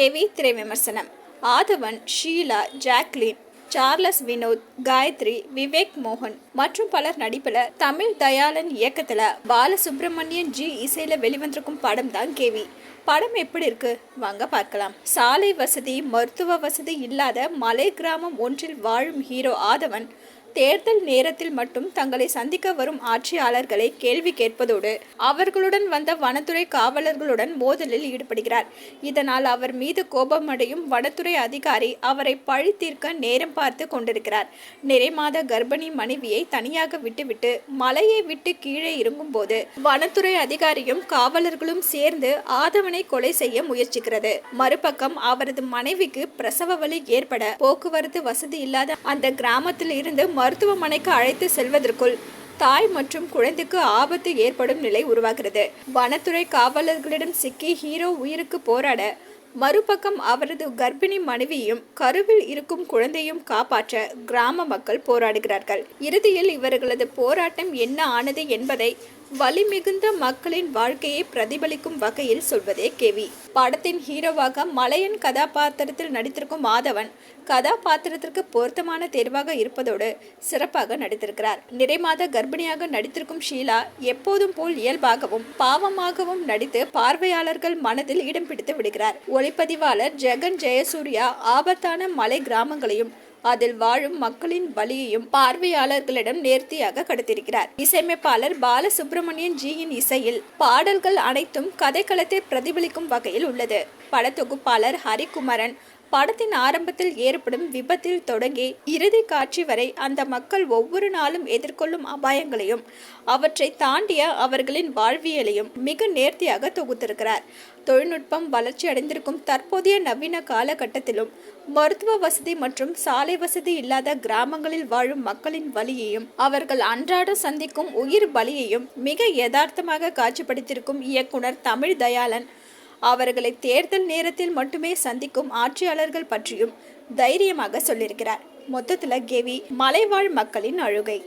KV திரை விமர்சனம். ஆதவன், Sheila, Jacqueline, Charles Vinod, Gayatri, Vivek மோகன் மற்றும் பலர் நடிப்பில் தமிழ் தயாளன் இயக்கத்தில் பாலசுப்ரமணியன் ஜி இசையில் வெளிவந்திருக்கும் படம் தான் கேவி. படம் எப்படி இருக்கு வாங்க பார்க்கலாம். சாலை வசதி, மருத்துவ வசதி இல்லாத மலை கிராமம் ஒன்றில் வாழும் ஹீரோ ஆதவன் தேர்தல் நேரத்தில் மட்டும் தங்களை சந்திக்க வரும் ஆட்சியாளர்களை கேள்வி கேட்பதோடு அவர்களுடன் வந்த வனத்துறை காவலர்களுடன் மோதலில் ஈடுபடுகிறார். இதனால் அவர் மீது கோபமடையும் வனத்துறை அதிகாரி அவரை பழி தீர்க்க நேரம் பார்த்து கொண்டிருக்கிறார். நிறைமாத கர்ப்பிணி மனைவியை தனியாக விட்டுவிட்டு மலையை விட்டு கீழே இறங்கும் போது வனத்துறை அதிகாரியும் காவலர்களும் சேர்ந்து ஆதவனை கொலை செய்ய முயற்சிக்கிறது. மறுபக்கம் அவரது மனைவிக்கு பிரசவ வலி ஏற்பட போக்குவரத்து வசதி இல்லாத அந்த கிராமத்தில் இருந்து மருத்துவமனைக்கு அழைத்து செல்வதற்குள் தாய் மற்றும் குழந்தைக்கு ஆபத்து ஏற்படும் நிலை உருவாகிறது. வனத்துறை காவலர்களிடம் சிக்கி ஹீரோ உயிருக்கு போராட, மறுபக்கம் அவரது கர்ப்பிணி மனைவியும் கருவில் இருக்கும் குழந்தையும் காப்பாற்ற கிராம மக்கள் போராடுகிறார்கள். இறுதியில் இவர்களது போராட்டம் என்ன ஆனது என்பதை வலிமிகுந்த மக்களின் வாழ்க்கையை பிரதிபலிக்கும் வகையில் சொல்வதே கேவி. படத்தின் ஹீரோவாக மலையன் கதாபாத்திரத்தில் நடித்திருக்கும் ஆதவன் கதாபாத்திரத்திற்கு பொருத்தமான தேர்வாக இருப்பதோடு சிறப்பாக நடித்திருக்கிறார். நிறைமாத கர்ப்பிணியாக நடித்திருக்கும் ஷீலா எப்போதும் போல் இயல்பாகவும் பாவமாகவும் நடித்து பார்வையாளர்கள் மனதில் இடம் பிடித்து விடுகிறார். ஒளிப்பதிவாளர் ஜெகன் ஜெயசூர்யா ஆபத்தான மலை கிராமங்களையும் அதில் வாழும் மக்களின் வலியையும் பார்வையாளர்களிடம் நேர்த்தியாக கடத்திருக்கிறார். இசையமைப்பாளர் பாலசுப்ரமணியன் ஜியின் இசையில் பாடல்கள் அனைத்தும் கதைக்களத்தை பிரதிபலிக்கும் வகையில் உள்ளது. படத்தொகுப்பாளர் ஹரிகுமரன் படத்தின் ஆரம்பத்தில் ஏற்படும் விபத்தில் தொடங்கி இறுதி காட்சி வரை அந்த மக்கள் ஒவ்வொரு நாளும் எதிர்கொள்ளும் அபாயங்களையும் அவற்றை தாண்டிய அவர்களின் வாழ்வியலையும் மிக நேர்த்தியாக தொகுத்திருக்கிறார். தொழில்நுட்பம் வளர்ச்சி அடைந்திருக்கும் தற்போதைய நவீன காலகட்டத்திலும் மருத்துவ வசதி மற்றும் சாலை வசதி இல்லாத கிராமங்களில் வாழும் மக்களின் வலியையும் அவர்கள் அன்றாட சந்திக்கும் உயிர் பலியையும் மிக யதார்த்தமாக காட்சிப்படுத்தியிருக்கும் இயக்குனர் தமிழ் தயாளன் அவர்களை தேர்தல் நேரத்தில் மட்டுமே சந்திக்கும் ஆட்சியாளர்கள் பற்றியும் தைரியமாக சொல்லியிருக்கிறார். மொத்தத்தில் கேவி மலைவாழ் மக்களின் அழுகை.